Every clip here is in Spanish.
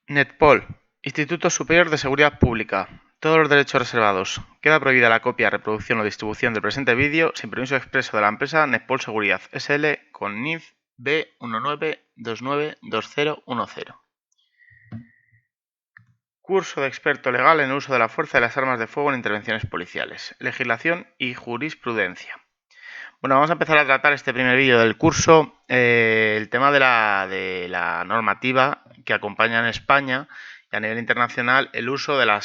NETPOL, Instituto Superior de Seguridad Pública. Todos los derechos reservados. Queda prohibida la copia, reproducción o distribución del presente vídeo sin permiso expreso de la empresa NETPOL Seguridad SL con NIF B19292010. Curso de experto legal en el uso de la fuerza y las armas de fuego en intervenciones policiales. Legislación y jurisprudencia. Bueno, vamos a empezar a tratar este primer vídeo del curso, el tema de la normativa que acompaña en España y a nivel internacional el uso de la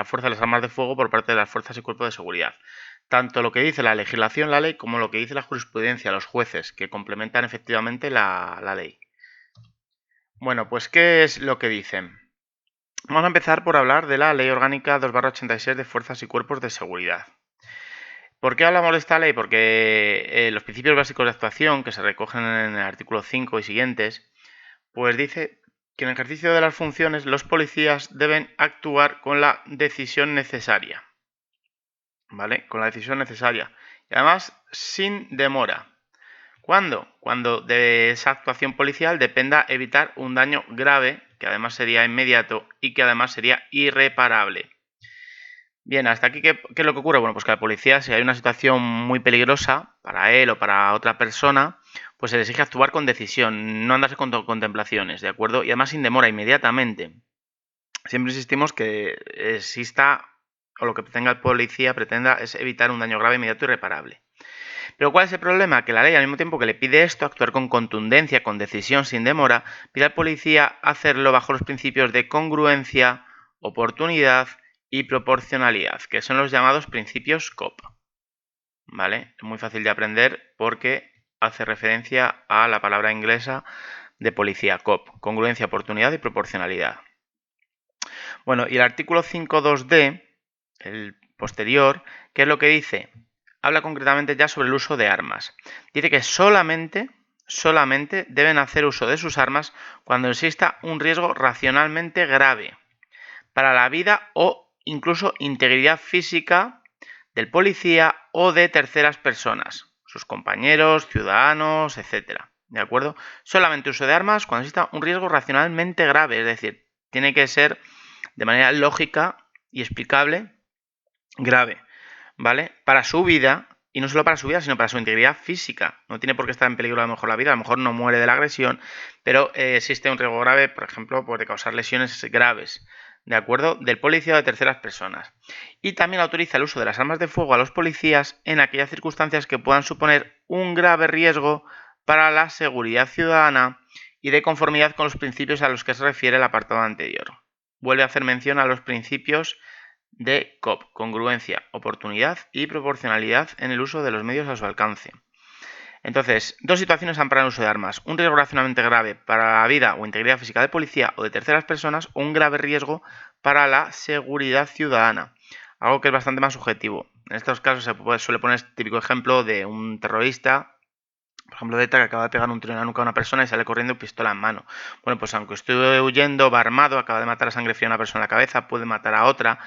fuerza de las armas de fuego por parte de las fuerzas y cuerpos de seguridad. Tanto lo que dice la legislación, la ley, como lo que dice la jurisprudencia, los jueces, que complementan efectivamente la ley. Bueno, pues ¿qué es lo que dicen? Vamos a empezar por hablar de la Ley Orgánica 2/86 de Fuerzas y Cuerpos de Seguridad. ¿Por qué hablamos de esta ley? Porque los principios básicos de actuación que se recogen en el artículo 5 y siguientes, pues dice que en el ejercicio de las funciones los policías deben actuar con la decisión necesaria. ¿Vale? Con la decisión necesaria. Y además sin demora. ¿Cuándo? Cuando de esa actuación policial dependa evitar un daño grave, que además sería inmediato y que además sería irreparable. Bien, hasta aquí, ¿qué es lo que ocurre? Bueno, pues que la policía, si hay una situación muy peligrosa para él o para otra persona, pues se le exige actuar con decisión, no andarse con contemplaciones, ¿de acuerdo? Y además sin demora, inmediatamente. Siempre insistimos que exista, o lo que tenga el policía pretenda, es evitar un daño grave, inmediato y irreparable. Pero ¿cuál es el problema? Que la ley, al mismo tiempo que le pide esto, actuar con contundencia, con decisión, sin demora, pide al policía hacerlo bajo los principios de congruencia, oportunidad y proporcionalidad, que son los llamados principios COP. ¿Vale? Es muy fácil de aprender porque hace referencia a la palabra inglesa de policía, COP, congruencia, oportunidad y proporcionalidad. Bueno, y el artículo 5.2d, el posterior, ¿qué es lo que dice? Habla concretamente ya sobre el uso de armas. Dice que solamente deben hacer uso de sus armas cuando exista un riesgo racionalmente grave para la vida o incluso integridad física del policía o de terceras personas, sus compañeros, ciudadanos, etc. ¿De acuerdo? Solamente uso de armas cuando exista un riesgo racionalmente grave, es decir, tiene que ser de manera lógica y explicable grave, ¿vale? Para su vida, y no solo para su vida, sino para su integridad física. No tiene por qué estar en peligro a lo mejor la vida, a lo mejor no muere de la agresión, pero existe un riesgo grave, por ejemplo, de causar lesiones graves, ¿de acuerdo? Del policía o de terceras personas. Y también autoriza el uso de las armas de fuego a los policías en aquellas circunstancias que puedan suponer un grave riesgo para la seguridad ciudadana y de conformidad con los principios a los que se refiere el apartado anterior. Vuelve a hacer mención a los principios de COP, congruencia, oportunidad y proporcionalidad en el uso de los medios a su alcance. Entonces, dos situaciones amparan el uso de armas. Un riesgo racionalmente grave para la vida o integridad física del policía o de terceras personas o un grave riesgo para la seguridad ciudadana. Algo que es bastante más subjetivo. En estos casos se suele poner este típico ejemplo de un terrorista, por ejemplo, de ETA, que acaba de pegar un tiro en la nuca a una persona y sale corriendo pistola en mano. Bueno, pues aunque esté huyendo, va armado, acaba de matar a sangre fría a una persona en la cabeza, puede matar a otra,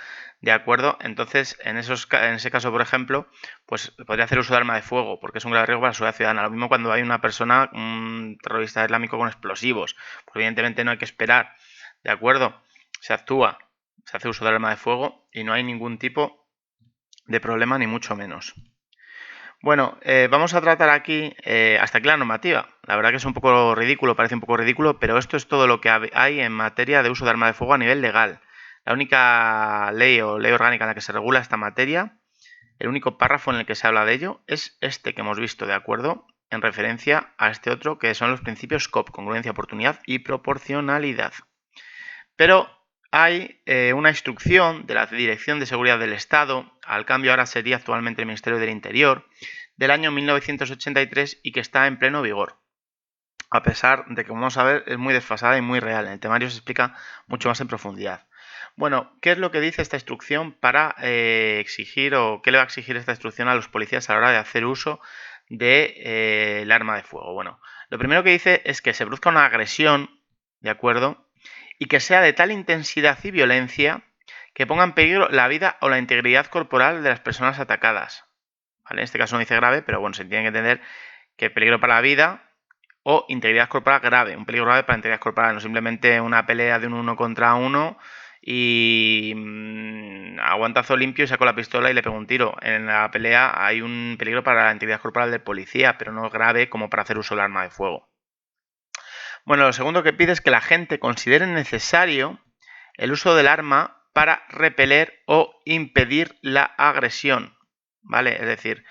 ¿de acuerdo? Entonces, en ese caso, por ejemplo, pues podría hacer uso de arma de fuego, porque es un grave riesgo para la seguridad ciudadana. Lo mismo cuando hay una persona, un terrorista islámico con explosivos. Pues evidentemente no hay que esperar, ¿de acuerdo? Se actúa, se hace uso del arma de fuego y no hay ningún tipo de problema, ni mucho menos. Bueno, vamos a tratar aquí hasta aquí la normativa. La verdad que es un poco ridículo, parece un poco ridículo, pero esto es todo lo que hay en materia de uso de arma de fuego a nivel legal. La única ley o ley orgánica en la que se regula esta materia, el único párrafo en el que se habla de ello, es este que hemos visto, ¿de acuerdo? En referencia a este otro, que son los principios COP, congruencia, oportunidad y proporcionalidad. Pero hay una instrucción de la Dirección de Seguridad del Estado, al cambio ahora sería actualmente el Ministerio del Interior, del año 1983 y que está en pleno vigor. A pesar de que, como vamos a ver, es muy desfasada y muy real. En el temario se explica mucho más en profundidad. Bueno, ¿qué es lo que dice esta instrucción para exigir o qué le va a exigir esta instrucción a los policías a la hora de hacer uso del arma de fuego? Bueno, lo primero que dice es que se produzca una agresión, ¿de acuerdo? Y que sea de tal intensidad y violencia que ponga en peligro la vida o la integridad corporal de las personas atacadas. ¿Vale? En este caso no dice grave, pero bueno, se tiene que entender que el peligro para la vida o integridad corporal grave, un peligro grave para la integridad corporal, no simplemente una pelea de un 1 contra 1 y aguantazo limpio y saco la pistola y le pego un tiro. En la pelea hay un peligro para la integridad corporal del policía, pero no grave como para hacer uso del arma de fuego. Bueno, lo segundo que pide es que la gente considere necesario el uso del arma para repeler o impedir la agresión, ¿vale? Es decir,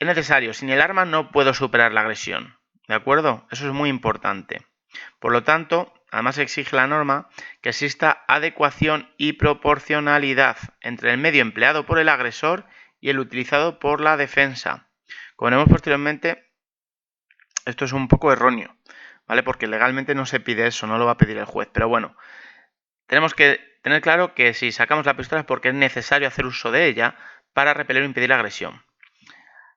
es necesario, sin el arma no puedo superar la agresión, ¿de acuerdo? Eso es muy importante. Por lo tanto, además exige la norma que exista adecuación y proporcionalidad entre el medio empleado por el agresor y el utilizado por la defensa. Como veremos posteriormente, esto es un poco erróneo, ¿vale? Porque legalmente no se pide eso, no lo va a pedir el juez. Pero bueno, tenemos que tener claro que si sacamos la pistola es porque es necesario hacer uso de ella para repeler o impedir la agresión.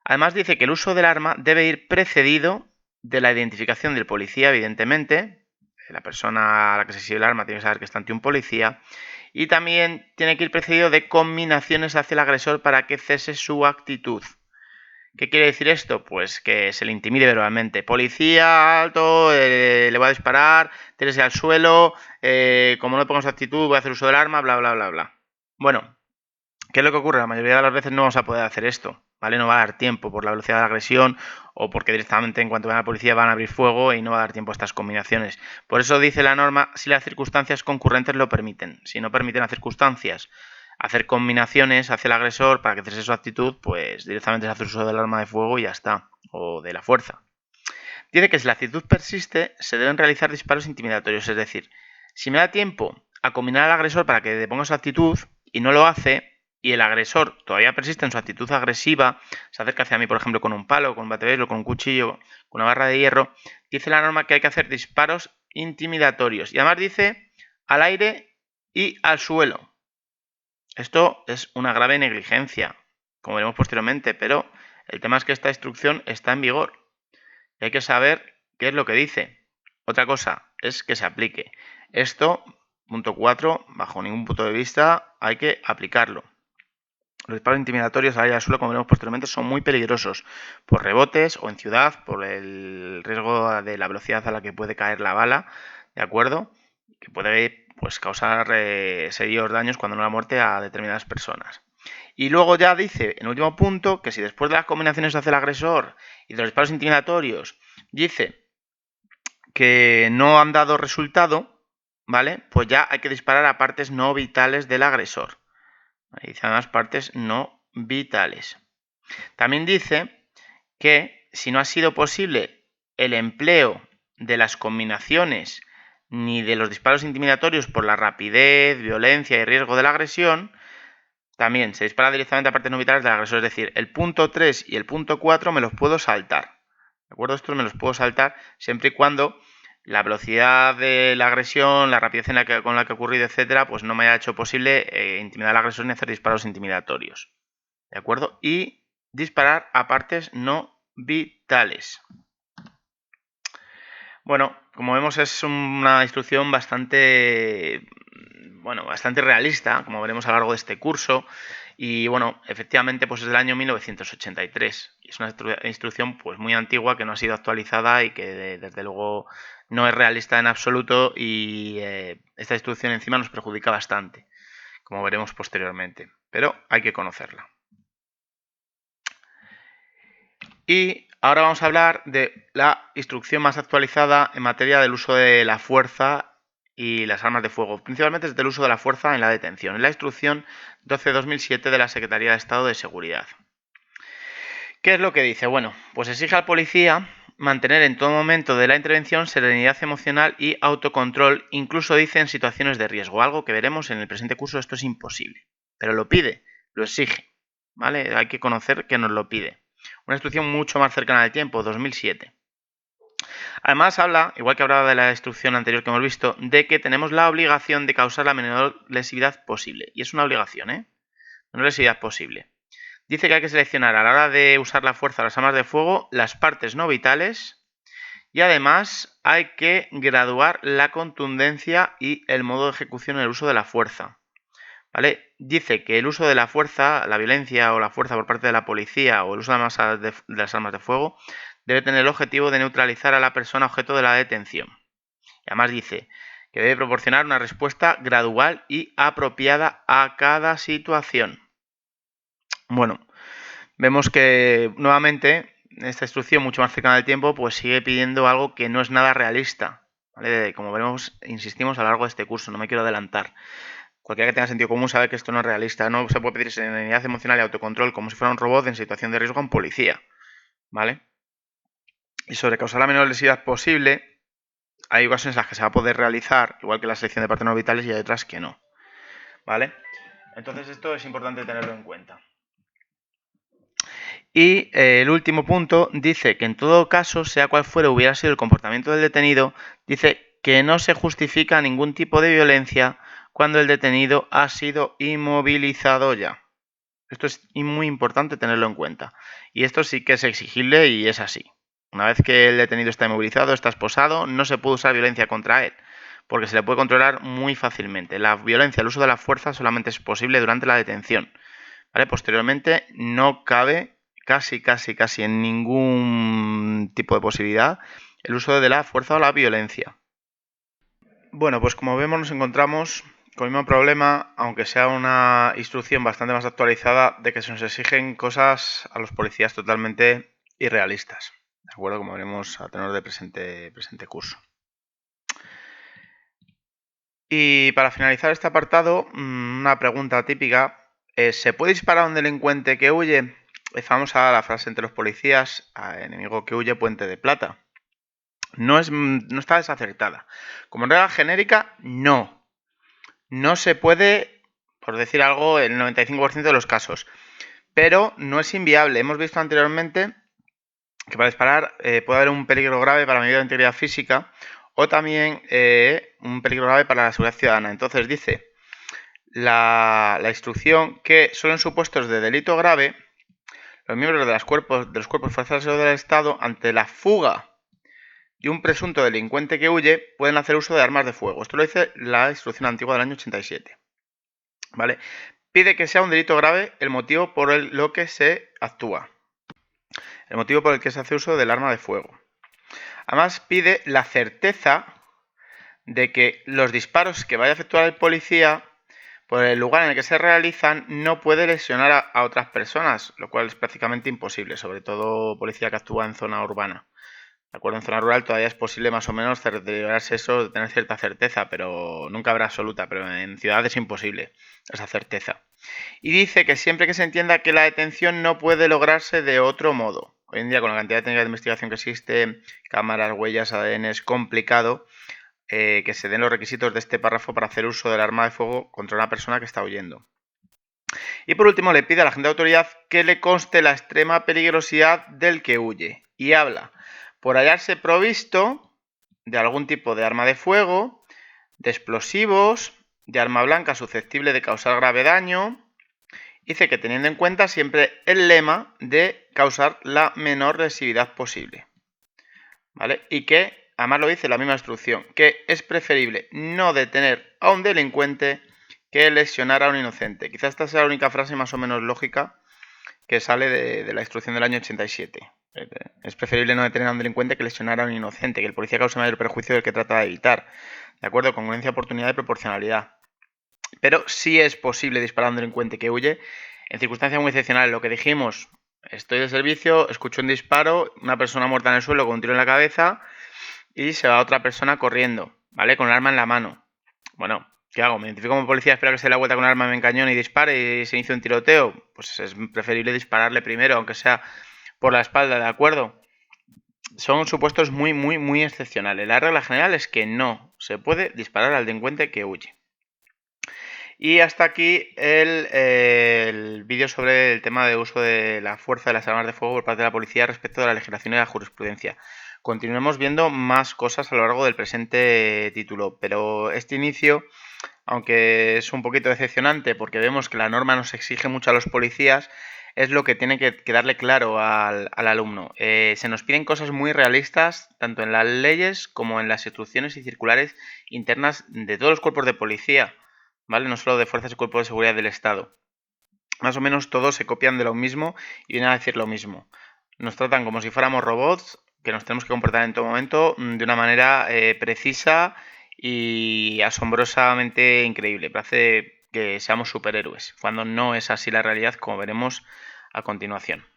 Además dice que el uso del arma debe ir precedido de la identificación del policía, evidentemente. La persona a la que se exhibe el arma tiene que saber que está ante un policía. Y también tiene que ir precedido de combinaciones hacia el agresor para que cese su actitud. ¿Qué quiere decir esto? Pues que se le intimide verbalmente. Policía, alto, le voy a disparar, tírese al suelo, como no pongo su actitud, voy a hacer uso del arma, bla, bla, bla, bla. Bueno, ¿qué es lo que ocurre? La mayoría de las veces no vamos a poder hacer esto, ¿vale? No va a dar tiempo por la velocidad de la agresión o porque directamente en cuanto vean a la policía van a abrir fuego y no va a dar tiempo a estas combinaciones. Por eso dice la norma si las circunstancias concurrentes lo permiten. Si no permiten las circunstancias hacer combinaciones hacia el agresor para que cese su actitud, pues directamente se hace uso del arma de fuego y ya está, o de la fuerza. Dice que si la actitud persiste, se deben realizar disparos intimidatorios, es decir, si me da tiempo a combinar al agresor para que deponga su actitud y no lo hace, y el agresor todavía persiste en su actitud agresiva, se acerca hacia mí, por ejemplo, con un palo, con un bate de béisbol, con un cuchillo, con una barra de hierro, dice la norma que hay que hacer disparos intimidatorios. Y además dice al aire y al suelo. Esto es una grave negligencia, como veremos posteriormente, pero el tema es que esta instrucción está en vigor y hay que saber qué es lo que dice. Otra cosa es que se aplique. Esto, punto 4, bajo ningún punto de vista hay que aplicarlo. Los disparos intimidatorios al aire y al suelo, como veremos posteriormente, son muy peligrosos por rebotes o en ciudad, por el riesgo de la velocidad a la que puede caer la bala, ¿de acuerdo? Que puede pues, causar serios daños, cuando no la muerte, a determinadas personas. Y luego ya dice, en último punto, que si después de las combinaciones hacia el agresor y de los disparos intimidatorios, dice que no han dado resultado, ¿vale? Pues ya hay que disparar a partes no vitales del agresor. Ahí dice además partes no vitales. También dice que si no ha sido posible el empleo de las combinaciones ni de los disparos intimidatorios por la rapidez, violencia y riesgo de la agresión, también se dispara directamente a partes no vitales del agresor. Es decir, el punto 3 y el punto 4 me los puedo saltar. ¿De acuerdo? Estos me los puedo saltar siempre y cuando la velocidad de la agresión, la rapidez con la que ha ocurrido, etcétera, pues no me haya hecho posible intimidar al agresor ni hacer disparos intimidatorios. ¿De acuerdo? Y disparar a partes no vitales. Bueno, como vemos es una instrucción bastante realista, como veremos a lo largo de este curso. Y bueno, efectivamente pues es del año 1983. Y es una instrucción pues muy antigua que no ha sido actualizada y que desde luego no es realista en absoluto, y esta instrucción encima nos perjudica bastante, como veremos posteriormente. Pero hay que conocerla. Y ahora vamos a hablar de la instrucción más actualizada en materia del uso de la fuerza y las armas de fuego, principalmente desde el uso de la fuerza en la detención. Es la instrucción 12/2007 de la Secretaría de Estado de Seguridad. ¿Qué es lo que dice? Bueno, pues exige al policía mantener en todo momento de la intervención serenidad emocional y autocontrol, incluso dice en situaciones de riesgo, algo que veremos en el presente curso. Esto es imposible, pero lo pide, lo exige, ¿vale? Hay que conocer que nos lo pide. Una instrucción mucho más cercana al tiempo, 2007. Además habla, igual que hablaba de la instrucción anterior que hemos visto, de que tenemos la obligación de causar la menor lesividad posible. Y es una obligación, menor lesividad posible. Dice que hay que seleccionar a la hora de usar la fuerza de las armas de fuego las partes no vitales, y además hay que graduar la contundencia y el modo de ejecución en el uso de la fuerza. ¿Vale? Dice que el uso de la fuerza, la violencia o la fuerza por parte de la policía o el uso de las armas de fuego debe tener el objetivo de neutralizar a la persona objeto de la detención. Y además dice que debe proporcionar una respuesta gradual y apropiada a cada situación. Bueno, vemos que nuevamente esta instrucción, mucho más cercana del tiempo, pues sigue pidiendo algo que no es nada realista, ¿vale? Como veremos, insistimos a lo largo de este curso, no me quiero adelantar. Cualquiera que tenga sentido común sabe que esto no es realista. No se puede pedir serenidad emocional y autocontrol como si fuera un robot en situación de riesgo a un policía, ¿vale? Y sobre causar la menor lesividad posible, hay ocasiones en las que se va a poder realizar, igual que la selección de partes no vitales, y hay otras que no, ¿vale? Entonces esto es importante tenerlo en cuenta. Y el último punto dice que en todo caso, sea cual fuera hubiera sido el comportamiento del detenido, dice que no se justifica ningún tipo de violencia cuando el detenido ha sido inmovilizado ya. Esto es muy importante tenerlo en cuenta. Y esto sí que es exigible y es así. Una vez que el detenido está inmovilizado, está esposado, no se puede usar violencia contra él, porque se le puede controlar muy fácilmente. La violencia, el uso de la fuerza solamente es posible durante la detención, ¿vale? Posteriormente no cabe casi en ningún tipo de posibilidad el uso de la fuerza o la violencia. Bueno, pues como vemos nos encontramos con el mismo problema, aunque sea una instrucción bastante más actualizada, de que se nos exigen cosas a los policías totalmente irrealistas, ¿de acuerdo? Como veremos a tenor de presente curso. Y para finalizar este apartado, una pregunta típica. ¿Se puede disparar a un delincuente que huye? Es famosa la frase entre los policías, a enemigo que huye, puente de plata. No está desacertada. Como regla genérica, no. No se puede, por decir algo, en el 95% de los casos. Pero no es inviable. Hemos visto anteriormente que para disparar puede haber un peligro grave para la medida de integridad física o también un peligro grave para la seguridad ciudadana. Entonces dice la instrucción que solo en supuestos de delito grave los miembros de los cuerpos fuerzas del Estado ante la fuga de un presunto delincuente que huye pueden hacer uso de armas de fuego. Esto lo dice la instrucción antigua del año 87. ¿Vale? Pide que sea un delito grave el motivo por lo que se actúa. El motivo por el que se hace uso del arma de fuego. Además pide la certeza de que los disparos que vaya a efectuar el policía por el lugar en el que se realizan no puede lesionar a otras personas, lo cual es prácticamente imposible, sobre todo policía que actúa en zona urbana. De acuerdo, en zona rural todavía es posible más o menos cerciorarse eso, tener cierta certeza, pero nunca habrá absoluta, pero en ciudades es imposible esa certeza. Y dice que siempre que se entienda que la detención no puede lograrse de otro modo. Hoy en día con la cantidad de técnicas de investigación que existe, cámaras, huellas, ADN, es complicado que se den los requisitos de este párrafo para hacer uso del arma de fuego contra una persona que está huyendo. Y por último le pide a la agente de autoridad que le conste la extrema peligrosidad del que huye. Y habla por hallarse provisto de algún tipo de arma de fuego, de explosivos, de arma blanca susceptible de causar grave daño. Dice que teniendo en cuenta siempre el lema de causar la menor lesividad posible. ¿Vale? Y que, además lo dice la misma instrucción, que es preferible no detener a un delincuente que lesionar a un inocente. Quizás esta sea la única frase más o menos lógica que sale de la instrucción del año 87. Es preferible no detener a un delincuente que lesionar a un inocente, que el policía cause mayor perjuicio del que trata de evitar. ¿De acuerdo? Congruencia, oportunidad y proporcionalidad. Pero sí es posible disparar a un delincuente que huye en circunstancias muy excepcionales. Lo que dijimos, estoy de servicio, escucho un disparo, una persona muerta en el suelo con un tiro en la cabeza y se va otra persona corriendo, ¿vale? Con el arma en la mano. Bueno, ¿qué hago? ¿Me identifico como policía, espero que se dé la vuelta con un arma en cañón y dispare y se inicie un tiroteo? Pues es preferible dispararle primero, aunque sea por la espalda, ¿de acuerdo? Son supuestos muy excepcionales. La regla general es que no se puede disparar al delincuente que huye. Y hasta aquí el vídeo sobre el tema de uso de la fuerza de las armas de fuego por parte de la policía respecto de la legislación y la jurisprudencia. Continuemos viendo más cosas a lo largo del presente título, pero este inicio, aunque es un poquito decepcionante porque vemos que la norma nos exige mucho a los policías, es lo que tiene que darle claro al alumno. Se nos piden cosas muy realistas, tanto en las leyes como en las instrucciones y circulares internas de todos los cuerpos de policía, ¿vale? No solo de fuerzas y cuerpos de seguridad del Estado. Más o menos todos se copian de lo mismo y vienen a decir lo mismo. nos tratan como si fuéramos robots, que nos tenemos que comportar en todo momento de una manera precisa y asombrosamente increíble. Parece que seamos superhéroes, cuando no es así la realidad, como veremos a continuación.